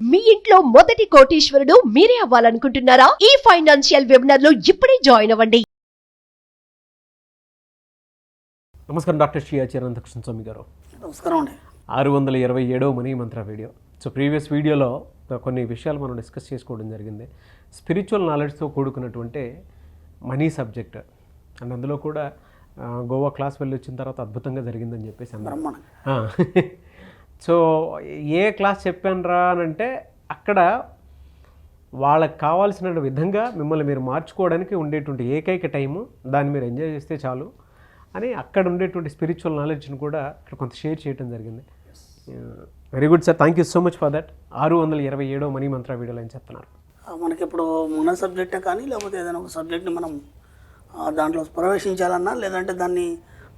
మీ ఇంట్లో మొదటి కోటీశ్వరుడు మీరే అవ్వాలనుకుంటున్నారా? ఈ ఫైనాన్షియల్ వెబినార్ లో ఇప్పుడే జాయిన్ అవ్వండి. నమస్కారం డాక్టర్ శ్రీ ఆచార్య స్వామి గారు. నమస్కారం అండి. 627వ మనీ మంత్ర వీడియో. సో ప్రీవియస్ వీడియోలో కొన్ని విషయాలు మనం డిస్కస్ చేసుకోవడం జరిగింది. స్పిరిచువల్ నాలెడ్జ్తో కూడుకున్నటువంటి మనీ సబ్జెక్ట్ అండ్ అందులో కూడా గోవా క్లాస్ వెళ్ళి వచ్చిన తర్వాత అద్భుతంగా జరిగిందని చెప్పేసి అన్నారు. సో ఏ క్లాస్ చెప్పాను రా అని అంటే అక్కడ వాళ్ళకి కావాల్సిన విధంగా మిమ్మల్ని మీరు మార్చుకోవడానికి ఉండేటువంటి ఏకైక టైము, దాన్ని మీరు ఎంజాయ్ చేస్తే చాలు అని అక్కడ ఉండేటువంటి స్పిరిచువల్ నాలెడ్జ్ని కూడా ఇక్కడ కొంత షేర్ చేయడం జరిగింది. Very good sir, thank you so much for that. 627వ మనీ మంత్ర వీడియోలో ఏం చెప్తున్నారు? మనకి ఇప్పుడు మన సబ్జెక్టే కానీ లేకపోతే ఏదైనా ఒక సబ్జెక్ట్ని మనం దాంట్లో ప్రవేశించాలన్నా లేదంటే దాన్ని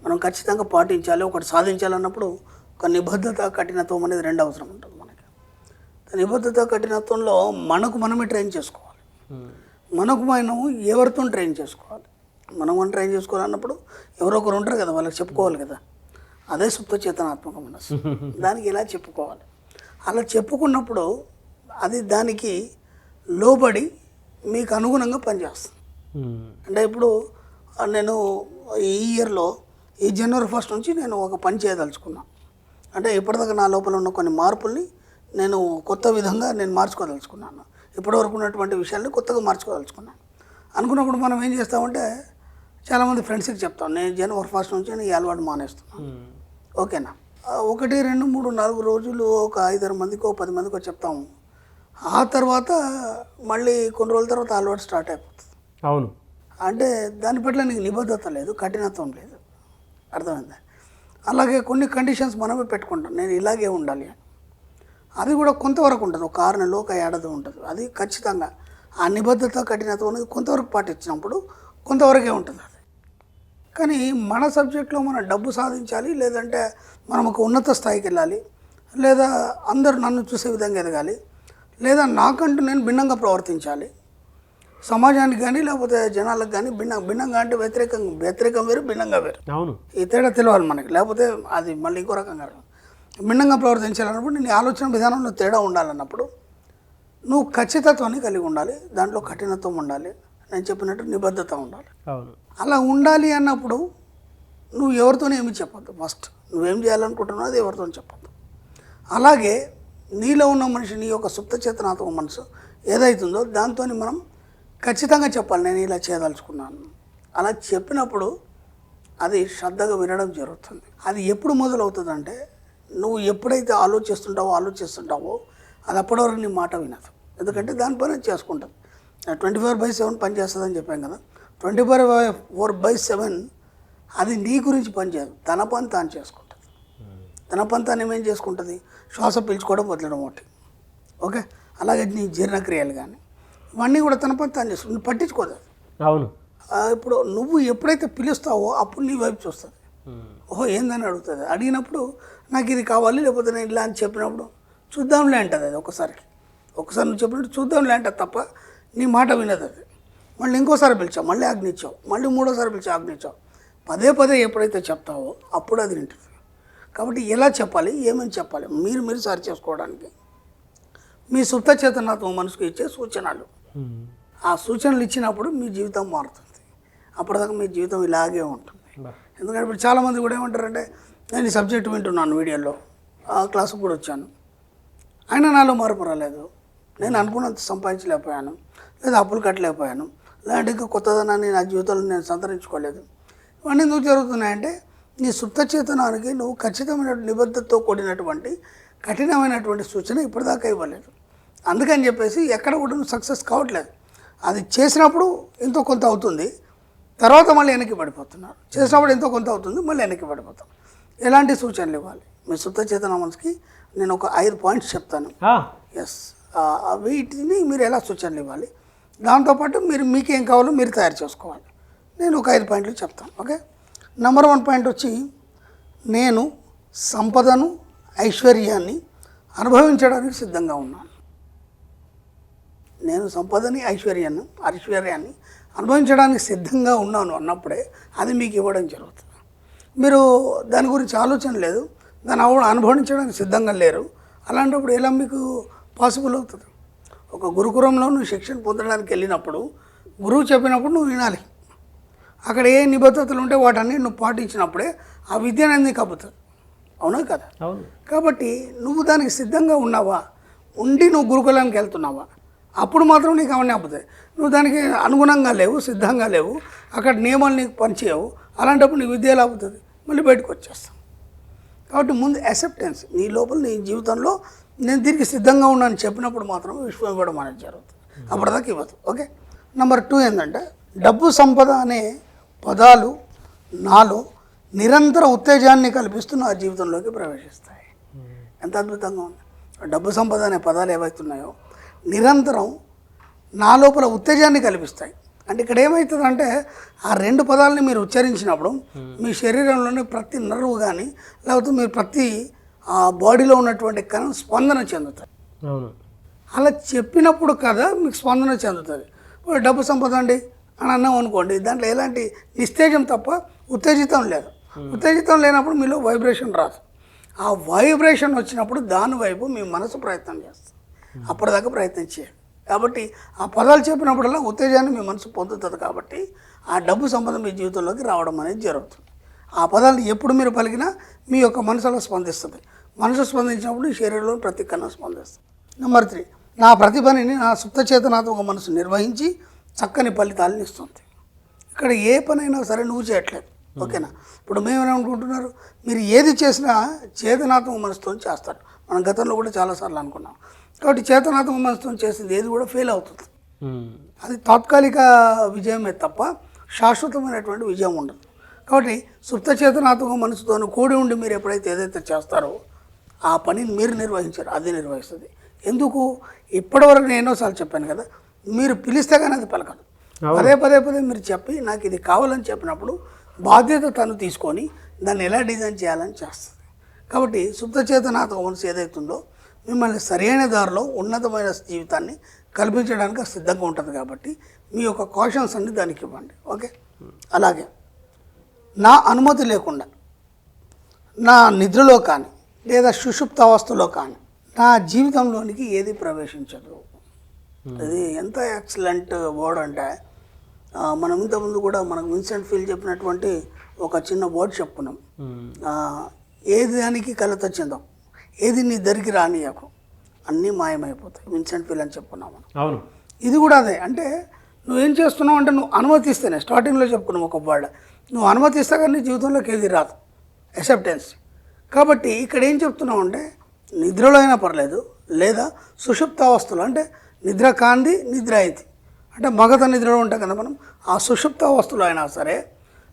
మనం ఖచ్చితంగా పాటించాలి, ఒకటి సాధించాలన్నప్పుడు ఒక నిబద్ధత, కఠినత్వం అనేది రెండు అవసరం ఉంటుంది మనకి. నిబద్ధత, కఠినత్వంలో మనకు మనమే ట్రైన్ చేసుకోవాలి. మనకు మనం ఎవరితో ట్రైన్ చేసుకోవాలి. మనం ట్రైన్ చేసుకోవాలన్నప్పుడు ఎవరో ఒకరు ఉంటారు కదా, వాళ్ళకి చెప్పుకోవాలి కదా. అదే సుప్త చేతనాత్మక మనస్సు. దానికి ఎలా చెప్పుకోవాలి? అలా చెప్పుకున్నప్పుడు అది దానికి లోబడి మీకు అనుగుణంగా పనిచేస్తుంది. అంటే ఇప్పుడు నేను ఈ ఇయర్లో ఈ జనవరి 1 నుంచి నేను ఒక పని చేయదలుచుకున్నాను. అంటే ఇప్పటిదాకా నా లోపల ఉన్న కొన్ని మార్పుల్ని నేను కొత్త విధంగా నేను మార్చుకోదలుచుకున్నాను. ఇప్పటివరకు ఉన్నటువంటి విషయాల్ని కొత్తగా మార్చుకోదలుచుకున్నాను. అనుకున్నప్పుడు మనం ఏం చేస్తామంటే చాలామంది ఫ్రెండ్స్కి చెప్తాం, నేను జనవరి 1 నుంచి నేను ఈ అలవాటు మానేస్తున్నాను. ఓకేనా? 1, 2, 3, 4 రోజులు ఒక 5-6 మందికో 10 మందికో చెప్తాము. ఆ తర్వాత మళ్ళీ కొన్ని రోజుల తర్వాత అలవాటు స్టార్ట్ అయిపోతుంది. అవును. అంటే దాని పట్ల నీకు నిబద్ధత లేదు, కఠినత్వం లేదు. అర్థమైందా? అలాగే కొన్ని కండిషన్స్ మనమే పెట్టుకుంటాం, నేను ఇలాగే ఉండాలి అని. అది కూడా కొంతవరకు ఉంటుంది, ఒక 6 నెలలు, ఒక ఏడాది ఉంటుంది. అది ఖచ్చితంగా ఆ నిబద్ధత, కఠినత్వం అనేది కొంతవరకు పాటించినప్పుడు కొంతవరకే ఉంటుంది అది. కానీ మన సబ్జెక్ట్లో మనం డబ్బు సాధించాలి, లేదంటే మనం ఒక ఉన్నత స్థాయికి వెళ్ళాలి, లేదా అందరూ నన్ను చూసే విధంగా ఎదగాలి, లేదా నాకంటూ నేను భిన్నంగా ప్రవర్తించాలి, సమాజానికి కానీ లేకపోతే జనాలకు కానీ భిన్నంగా అంటే వ్యతిరేకం వేరు, భిన్నంగా వేరు. అవును. ఈ తేడా తెలియాలి మనకి, లేకపోతే అది మళ్ళీ ఇంకో రకంగా భిన్నంగా ప్రవర్తించాలన్నప్పుడు నీ ఆలోచన విధానంలో తేడా ఉండాలన్నప్పుడు నువ్వు ఖచ్చితత్వాన్ని కలిగి ఉండాలి, దాంట్లో కఠినత్వం ఉండాలి, నేను చెప్పినట్టు నిబద్ధత ఉండాలి. అవును. అలా ఉండాలి అన్నప్పుడు నువ్వు ఎవరితోనే ఏమి చెప్పొద్దు. ఫస్ట్ నువ్వేం చేయాలనుకుంటున్నావు అది ఎవరితో చెప్పొద్దు. అలాగే నీలో ఉన్న మనిషి, నీ యొక్క సుప్త చేతనాత్మక మనసు ఏదైతుందో దాంతో మనం ఖచ్చితంగా చెప్పాలి, నేను ఇలా చేయదలుచుకున్నాను. అలా చెప్పినప్పుడు అది శ్రద్ధగా వినడం జరుగుతుంది. అది ఎప్పుడు మొదలవుతుందంటే నువ్వు ఎప్పుడైతే ఆలోచిస్తుంటావో అది అప్పటివరకు నీ మాట వినదు. ఎందుకంటే దానిపైన చేసుకుంటుంది. 24/7 పనిచేస్తుందని చెప్పాం కదా. 24/7 అది నీ గురించి పనిచేయదు, తన పని తాను చేసుకుంటుంది. తన పని తాను ఏమేం చేసుకుంటుంది? శ్వాస పీల్చుకోవడం, వదలడం ఒకటి. ఓకే. అలాగే నీ జీర్ణక్రియలు కానీ ఇవన్నీ కూడా తన పని తాను చేసుకుంటుంది, నువ్వు పట్టించుకోదు. అవును. ఇప్పుడు నువ్వు ఎప్పుడైతే పిలుస్తావో అప్పుడు నీ వైపు చూస్తుంది. ఓహో ఏందని అడుగుతుంది. అడిగినప్పుడు నాకు ఇది కావాలి, లేకపోతే నేను ఇలా అని చెప్పినప్పుడు చూద్దాంలే అంటుంది. అది ఒకసారి నువ్వు చెప్పినట్టు చూద్దాంలే అంటుంది తప్ప నీ మాట వినదు అది. మళ్ళీ ఇంకోసారి పిలిచావు, మళ్ళీ ఆజ్ఞించావు, మళ్ళీ 3వసారి పిలిచావు, ఆజ్ఞించావు. పదే ఎప్పుడైతే చెప్తావో అప్పుడు అది వింటుంది. కాబట్టి ఎలా చెప్పాలి, ఏమని చెప్పాలి, మీరు సరి చేసుకోవడానికి మీ సుప్త చేతనాత్మ మనసుకు ఇచ్చే సూచనలు. ఆ సూచనలు ఇచ్చినప్పుడు మీ జీవితం మారుతుంది. అప్పటిదాకా మీ జీవితం ఇలాగే ఉంటుంది. ఎందుకంటే ఇప్పుడు చాలామంది కూడా ఏమంటారంటే, నేను ఈ సబ్జెక్ట్ వింటున్నాను, వీడియోలో ఆ క్లాసుకు కూడా వచ్చాను, అయినా నాలో మార్పు రాలేదు, నేను అనుకున్నంత సంపాదించలేకపోయాను, లేదా అప్పులు కట్టలేకపోయాను, లేదంటే ఇంకా కొత్తదనాన్ని నా జీవితంలో నేను సంతరించుకోలేదు. ఇవన్నీ ఎందుకు జరుగుతున్నాయంటే నీ సుప్త చేతనానికి నువ్వు ఖచ్చితమైన నిబద్ధతతో కూడినటువంటి కఠినమైనటువంటి సూచన ఇప్పటిదాకా ఇవ్వలేదు. అందుకని చెప్పేసి ఎక్కడ కూడా నువ్వు సక్సెస్ కావట్లేదు. అది చేసినప్పుడు ఎంతో కొంత అవుతుంది, తర్వాత మళ్ళీ వెనక్కి పడిపోతున్నారు. చేసినప్పుడు ఎంతో కొంత అవుతుంది, మళ్ళీ వెనక్కి పడిపోతాం. ఎలాంటి సూచనలు ఇవ్వాలి మీ సుప్త చేతన మనసుకి? నేను ఒక 5 పాయింట్స్ చెప్తాను. ఎస్, వీటిని మీరు ఎలా సూచనలు ఇవ్వాలి, దాంతోపాటు మీకేం కావాలో మీరు తయారు చేసుకోవాలి. నేను ఒక 5 పాయింట్లు చెప్తాను. ఓకే. నెంబర్ 1 పాయింట్ వచ్చి, నేను సంపదను, ఐశ్వర్యాన్ని అనుభవించడానికి సిద్ధంగా ఉన్నాను. నేను సంపదని, ఐశ్వర్యాన్ని అనుభవించడానికి సిద్ధంగా ఉన్నాను అన్నప్పుడే అది మీకు ఇవ్వడం జరుగుతుంది. మీరు దాని గురించి ఆలోచన లేదు, దాన్ని అనుభవించడానికి సిద్ధంగా లేరు. అలాంటప్పుడు ఎలా మీకు పాసిబుల్ అవుతుంది. ఒక గురుకులంలో నువ్వు శిక్షణ పొందడానికి వెళ్ళినప్పుడు గురువు చెప్పినప్పుడు నువ్వు వినాలి. అక్కడ ఏ నిబద్ధతలు ఉంటే వాటన్నీ నువ్వు పాటించినప్పుడే ఆ విద్య అనేది నీకు అబ్బుతుంది. అవునా కదా? అవును. కాబట్టి నువ్వు దానికి సిద్ధంగా ఉన్నావా, ఉండి నువ్వు గురుకులానికి వెళ్తున్నావా, అప్పుడు మాత్రం నీకు అవన్నీ అబ్బుతాయి. నువ్వు దానికి అనుగుణంగా లేవు, సిద్ధంగా లేవు, అక్కడ నియమాలు నీకు పనిచేయవు, అలాంటప్పుడు నీకు విద్య ఎలా అవుతుంది? మళ్ళీ బయటకు వచ్చేస్తాం. కాబట్టి ముందు యాక్సెప్టెన్స్ నీ లోపల, నీ జీవితంలో నేను దీనికి సిద్ధంగా ఉన్నాను చెప్పినప్పుడు మాత్రం విశ్వం ఇవ్వడం అనేది జరుగుతుంది. అప్పటిదాకా ఇవ్వదు. ఓకే. నెంబర్ 2 ఏంటంటే డబ్బు సంపద అనే పదాలు నాలో నిరంతర ఉత్తేజాన్ని కల్పిస్తూ నా జీవితంలోకి ప్రవేశిస్తాయి. ఎంత అద్భుతంగా ఉంది. డబ్బు సంపద అనే పదాలు ఏవైతున్నాయో నిరంతరం నా లోపల ఉత్తేజాన్ని కల్పిస్తాయి. అంటే ఇక్కడ ఏమవుతుందంటే ఆ 2 పదాలని మీరు ఉచ్చరించినప్పుడు మీ శరీరంలోని ప్రతి నర్వ్ కానీ లేకపోతే మీరు ప్రతి బాడీలో ఉన్నటువంటి కణం స్పందన చెందుతాయి. అవును. అలా చెప్పినప్పుడు కదా మీకు స్పందన చెందుతుంది. ఇప్పుడు డబ్బు సంపద అండి అని అన్నాం అనుకోండి, దాంట్లో ఎలాంటి నిస్తేజం తప్ప ఉత్తేజితం లేదు. ఉత్తేజితం లేనప్పుడు మీలో వైబ్రేషన్ రాదు. ఆ వైబ్రేషన్ వచ్చినప్పుడు దాని వైపు మీ మనసు ప్రయత్నం చేస్తుంది. అప్పటిదాకా ప్రయత్నం చేయాలి. కాబట్టి ఆ పదాలు చెప్పినప్పుడల్లా ఉత్తేజాన్ని మీ మనసు పొందుతుంది. కాబట్టి ఆ డబ్బు సంపద మీ జీవితంలోకి రావడం అనేది జరుగుతుంది. ఆ పదాలు ఎప్పుడు మీరు పలికినా మీ యొక్క మనసులో స్పందిస్తుంది. మనసు స్పందించినప్పుడు ఈ శరీరంలో ప్రతి కన్నా స్పందిస్తుంది. నెంబర్ 3, నా ప్రతిభని నా సుప్త చేతనాత్మక మనసు నిర్వహించి చక్కని ఫలితాలను ఇస్తుంది. ఇక్కడ ఏ పనైనా సరే నువ్వు చేయట్లేదు. ఓకేనా? ఇప్పుడు మేమేమనుకుంటున్నారు, మీరు ఏది చేసినా చేతనాత్మక మనసుతో చేస్తారు. మనం గతంలో కూడా చాలాసార్లు అనుకున్నాం. కాబట్టి చేతనాత్మక మనసుతో చేసింది ఏది కూడా ఫెయిల్ అవుతుంది. అది తాత్కాలిక విజయమే తప్ప శాశ్వతమైనటువంటి విజయం ఉండదు. కాబట్టి సుప్త చేతనాత్మక మనసుతో కూడి ఉండి మీరు ఎప్పుడైతే ఏదైతే చేస్తారో ఆ పనిని మీరు నిర్వహించారు, అది నిర్వహిస్తుంది. ఎందుకు? ఇప్పటివరకు నేను ఎన్నోసార్లు చెప్పాను కదా, మీరు పిలిస్తే కానీ అది పలకదు. పదే పదే మీరు చెప్పి నాకు ఇది కావాలని చెప్పినప్పుడు బాధ్యత తను తీసుకొని దాన్ని ఎలా డిజైన్ చేయాలని చేస్తుంది. కాబట్టి సుప్త చేతనాత్మక మనసు ఏదైతుందో మిమ్మల్ని సరైన దారిలో ఉన్నతమైన జీవితాన్ని కల్పించడానికి సిద్ధంగా ఉంటుంది. కాబట్టి మీ యొక్క కాషన్స్ అన్ని దానికి ఇవ్వండి. ఓకే. అలాగే నా అనుమతి లేకుండా నా నిద్రలో కానీ లేదా సుషుప్త అవస్థలో కానీ నా జీవితంలోనికి ఏది ప్రవేశించదు. అది ఎంత ఎక్సలెంట్ వర్డ్ అంటే మనం ఇంతకుముందు కూడా మనకు విన్సెంట్ ఫీల్ చెప్పినటువంటి ఒక చిన్న వర్డ్ చెప్పుకున్నాం. ఏది దానికి కలత చెందాం, ఏది నీ దరికి రానియకు, అన్నీ మాయమైపోతాయి. విన్సెంట్ ఫీల్ అని చెప్పుకున్నాం మనం. అవును. ఇది కూడా అదే. అంటే నువ్వేం చేస్తున్నావు అంటే నువ్వు అనుమతిస్తేనే, స్టార్టింగ్లో చెప్పుకున్నావు ఒక వర్డ్, నువ్వు అనుమతిస్తే కానీ నీ జీవితంలోకి ఏది రాదు. యాక్సెప్టెన్స్. కాబట్టి ఇక్కడ ఏం చెప్తున్నావు అంటే నిద్రలో అయినా పర్లేదు, లేదా సుషుప్తావస్థలో అంటే నిద్ర కాంది నిద్ర అయింది అంటే మగత నిద్రలో ఉంటాం కదా మనం, ఆ సుషుప్తావస్థలో అయినా సరే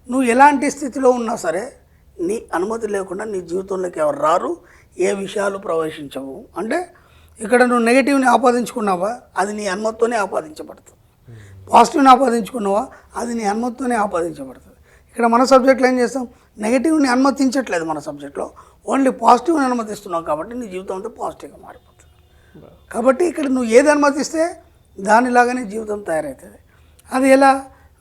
నువ్వు ఎలాంటి స్థితిలో ఉన్నా సరే నీ అనుమతి లేకుండా నీ జీవితంలోకి ఎవరు రారు, ఏ విషయాలు ప్రవేశించవు. అంటే ఇక్కడ నువ్వు నెగిటివ్ని ఆపాదించుకున్నావా అది నీ అనుమతితోనే ఆపాదించబడుతుంది. పాజిటివ్ని ఆపాదించుకున్నావా అది నీ అనుమతితోనే ఆపాదించబడుతుంది. ఇక్కడ మన సబ్జెక్ట్లో ఏం చేస్తాం, నెగిటివ్ని అనుమతించట్లేదు మన సబ్జెక్ట్లో, ఓన్లీ పాజిటివ్ని అనుమతిస్తున్నావు. కాబట్టి నీ జీవితం అంతా పాజిటివ్గా మారిపోతుంది. కాబట్టి ఇక్కడ నువ్వు ఏది అనుమతిస్తే దానిలాగానే జీవితం తయారవుతుంది. అది ఎలా?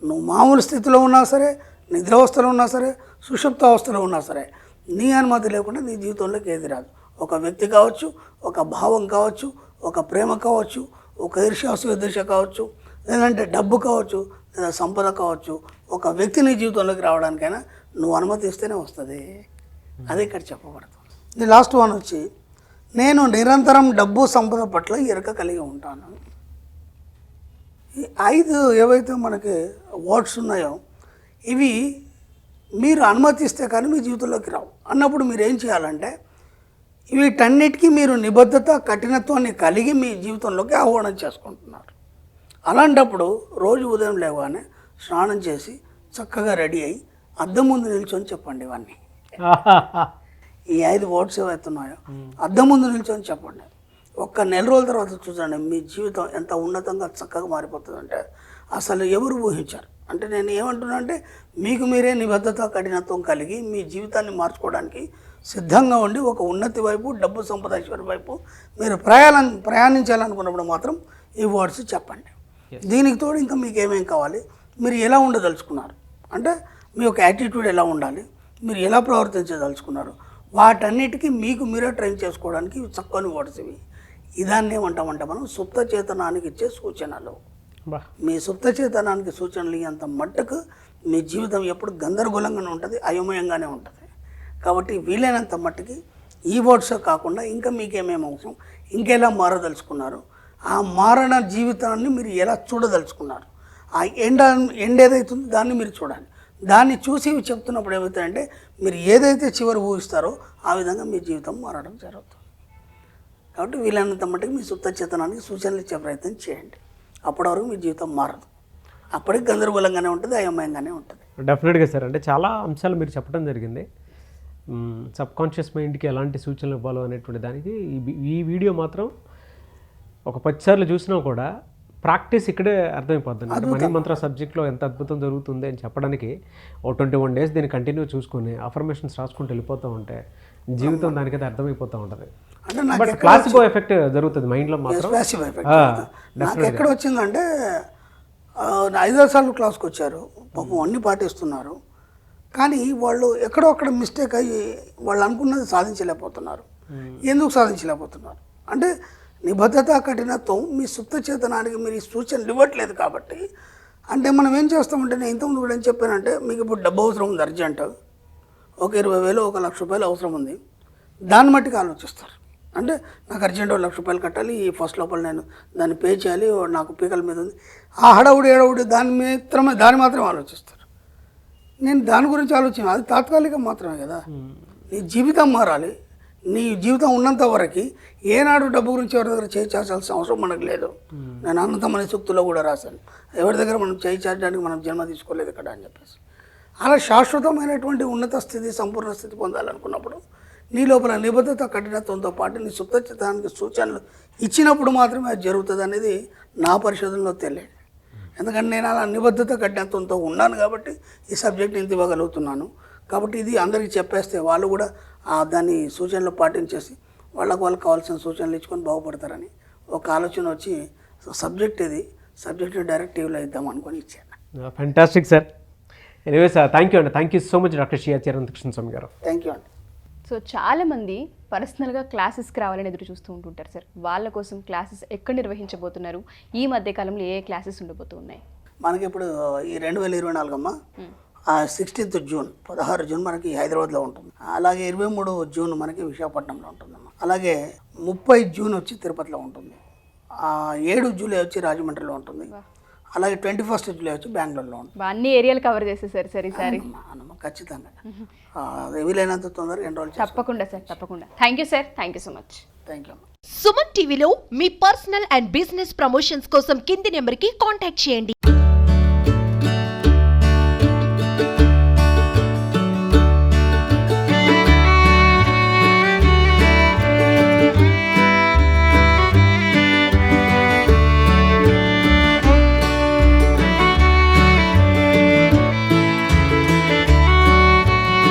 నువ్వు మామూలు స్థితిలో ఉన్నా సరే, నిద్రావస్థలో ఉన్నా సరే, సుషుప్త అవస్థలో ఉన్నా సరే నీ అనుమతి లేకుండా నీ జీవితంలోకి ఏది రాదు. ఒక వ్యక్తి కావచ్చు, ఒక భావం కావచ్చు, ఒక ప్రేమ కావచ్చు, ఒక ఈర్ష్యాసద్వేష కావచ్చు, లేదంటే డబ్బు కావచ్చు, లేదా సంపద కావచ్చు, ఒక వ్యక్తి నీ జీవితంలోకి రావడానికైనా నువ్వు అనుమతిస్తేనే వస్తుంది. అది ఇక్కడ చెప్పబడుతుంది. ఇది లాస్ట్ వన్ వచ్చి నేను నిరంతరం డబ్బు సంపద పట్ల ఎరుక కలిగి ఉంటాను. ఈ 5 ఏవైతే మనకి వర్డ్స్ ఉన్నాయో ఇవి మీరు అనుమతిస్తే కానీ మీ జీవితంలోకి రావు. అన్నప్పుడు మీరు ఏం చేయాలంటే వీటన్నిటికీ మీరు నిబద్ధత, కఠినత్వాన్ని కలిగి మీ జీవితంలోకి ఆహ్వానం చేసుకుంటున్నారు. అలాంటప్పుడు రోజు ఉదయం లేవగానే స్నానం చేసి చక్కగా రెడీ అయ్యి అద్దం ముందు నిల్చొని చెప్పండి ఇవన్నీ. ఈ 5 వర్డ్స్ ఏవైతున్నాయో అద్దం ముందు నిల్చొని చెప్పండి. ఒక్క నెల రోజుల తర్వాత చూడండి మీ జీవితం ఎంత ఉన్నతంగా చక్కగా మారిపోతుందంటే అసలు ఎవరు ఊహించారు. అంటే నేను ఏమంటున్నా అంటే మీకు మీరే నిబద్ధత, కఠినత్వం కలిగి మీ జీవితాన్ని మార్చుకోవడానికి సిద్ధంగా ఉండి ఒక ఉన్నతి వైపు, డబ్బు సంపద ఐశ్వర్యం వైపు మీరు ప్రయాణించాలనుకున్నప్పుడు మాత్రం ఈ వర్డ్స్ చెప్పండి. దీనికి తోడు ఇంకా మీకు ఏమేం కావాలి, మీరు ఎలా ఉండదలుచుకున్నారు, అంటే మీ యొక్క యాటిట్యూడ్ ఎలా ఉండాలి, మీరు ఎలా ప్రవర్తించదలుచుకున్నారు, వాటన్నిటికీ మీకు మీరే ట్రైన్ చేసుకోవడానికి చక్కని వర్డ్స్ ఇవి. ఇదాన్ని ఏమంటామంటే మనం సుప్త చేతనానికి ఇచ్చే సూచనలు. బా మీ సుప్త చేతనానికి సూచనలు ఇయ్యేంత మట్టుకు మీ జీవితం ఎప్పుడు గందరగోళంగానే ఉంటుంది, అయోమయంగానే ఉంటుంది. కాబట్టి వీలైనంత మట్టుకి ఈ వర్డ్స్ కాకుండా ఇంకా మీకేమేమి అవసరం, ఇంకెలా మారదలుచుకున్నారు, ఆ మారణ జీవితాన్ని మీరు ఎలా చూడదలుచుకున్నారు, ఆ ఎండ్ ఏదైతుందో దాన్ని మీరు చూడాలి. దాన్ని చూసి చెప్తున్నప్పుడు ఏమవుతాయంటే మీరు ఏదైతే చివరి ఊహిస్తారో ఆ విధంగా మీ జీవితం మారడం జరుగుతుంది. కాబట్టి వీలైనంత మట్టుకు మీ సుప్త చేతనానికి సూచనలు ఇచ్చే ప్రయత్నం చేయండి. అప్పటి వరకు మీ జీవితం మారదు, అప్పటికి గందరగోళంగానే ఉంటుంది, అయోమయంగానే ఉంటుంది. డెఫినెట్గా సార్. అంటే చాలా అంశాలు మీరు చెప్పడం జరిగింది. సబ్కాన్షియస్ మైండ్కి ఎలాంటి సూచనలు ఇవ్వాలో అనేటువంటి దానికి ఈ వీడియో మాత్రం ఒక 10 సార్లు చూసినా కూడా ప్రాక్టీస్ ఇక్కడే అర్థమైపోతుంది. మనీ మంత్ర సబ్జెక్ట్లో ఎంత అద్భుతం జరుగుతుంది అని చెప్పడానికి ఓ 21 డేస్ దీన్ని కంటిన్యూ చూసుకొని అఫర్మేషన్స్ రాసుకుంటూ వెళ్ళిపోతూ ఉంటే జీవితం దానికైతే అర్థమైపోతూ ఉంటుంది. బట్ ప్లాసిబో ఎఫెక్ట్ జరుగుతుంది మైండ్లో మాత్రం. నాకు ఎక్కడ వచ్చిందంటే 5 సార్లు క్లాస్కి వచ్చారు, పాపం అన్నీ పాటిస్తున్నారు, కానీ వాళ్ళు ఎక్కడో అక్కడ మిస్టేక్ అయ్యి వాళ్ళు అనుకున్నది సాధించలేకపోతున్నారు. ఎందుకు సాధించలేకపోతున్నారు అంటే నిబద్ధత కఠినత్వం మీ సుప్త చేతనానికి మీరు ఈ సూచనలు ఇవ్వట్లేదు. కాబట్టి అంటే మనం ఏం చేస్తామంటే, నేను ఇంతకుముందు కూడా ఏం చెప్పానంటే, మీకు ఇప్పుడు డబ్బు అవసరం ఉంది అర్జెంట్, ఒక 20,000 1 లక్ష రూపాయలు అవసరం ఉంది, దాన్ని మట్టికి ఆలోచిస్తారు. అంటే నాకు అర్జెంట్ 1 లక్ష రూపాయలు కట్టాలి, ఈ ఫస్ట్ లోపల నేను దాన్ని పే చేయాలి, నాకు పీకల మీద ఉంది, ఆ హడావుడి దాని మాత్రమే ఆలోచిస్తారు. నేను దాని గురించి ఆలోచన అది తాత్కాలికం మాత్రమే కదా. నీ జీవితం మారాలి. నీ జీవితం ఉన్నంత వరకు ఏనాడు డబ్బు గురించి ఎవరి దగ్గర చేయి చాచాల్సిన అవసరం మనకు లేదు. నేను అనంతమనే సూక్తుల్లో కూడా రాశాను, ఎవరి దగ్గర మనం చేయి చాచడానికి మనం జన్మ తీసుకోలేదు ఇక్కడ అని చెప్పేసి. అలా శాశ్వతమైనటువంటి ఉన్నత స్థితి, సంపూర్ణ స్థితి పొందాలనుకున్నప్పుడు నీ లోపల నిబద్ధత కఠినత్వంతో పాటు నీ సుప్త చిత్తానికి సూచనలు ఇచ్చినప్పుడు మాత్రమే అది జరుగుతుంది అనేది నా పరిశోధనలో తెలియదు. ఎందుకంటే నేను అలా నిబద్ధత కఠినత్వంతో ఉన్నాను కాబట్టి ఈ సబ్జెక్ట్ ఇంత ఇవ్వగలుగుతున్నాను. కాబట్టి ఇది అందరికీ చెప్పేస్తే వాళ్ళు కూడా దాన్ని సూచనలు పాటించేసి వాళ్ళకు కావాల్సిన సూచనలు ఇచ్చుకొని బాగుపడతారని ఒక ఆలోచన వచ్చి సబ్జెక్ట్ డైరెక్టివ్లో ఇద్దాం అనుకొని ఇచ్చాను. Fantastic sir. Anyway sir, thank you అండి. Thank you so much doctor Shri Acharya Anantakrishna Swami గారు. థ్యాంక్ యూ అండి. సో చాలామంది పర్సనల్గా క్లాసెస్కి రావాలని ఎదురు చూస్తూ ఉంటుంటారు సార్. వాళ్ళ కోసం క్లాసెస్ ఎక్కడ నిర్వహించబోతున్నారు, ఈ మధ్యకాలంలో ఏ క్లాసెస్ ఉండబోతున్నాయి? మనకి ఇప్పుడు ఈ 2024 అమ్మ 16th జూన్ 16 జూన్ మనకి హైదరాబాద్లో ఉంటుంది. అలాగే 23 జూన్ మనకి విశాఖపట్నంలో ఉంటుందమ్మా. అలాగే 30 జూన్ వచ్చి తిరుపతిలో ఉంటుంది. 7 జూలై వచ్చి రాజమండ్రిలో ఉంటుంది. అలాగే 21st జూలై వచ్చి బెంగళూరులో ఉంటుంది. అన్ని ఏరియాలు కవర్ చేసేసారు సార్ ఈసారి. ఖచ్చితంగా వీలైనంత తొందరగా ఎన్రోల్ చేస్తాం. తప్పకుండా సార్, తప్పకుండా. Thank you sir, thank you so much. Thank you. Suman టీవీలో మీ పర్సనల్ అండ్ బిజినెస్ ప్రమోషన్స్ కోసం కింది నెంబర్కి కాంటాక్ట్ చేయండి.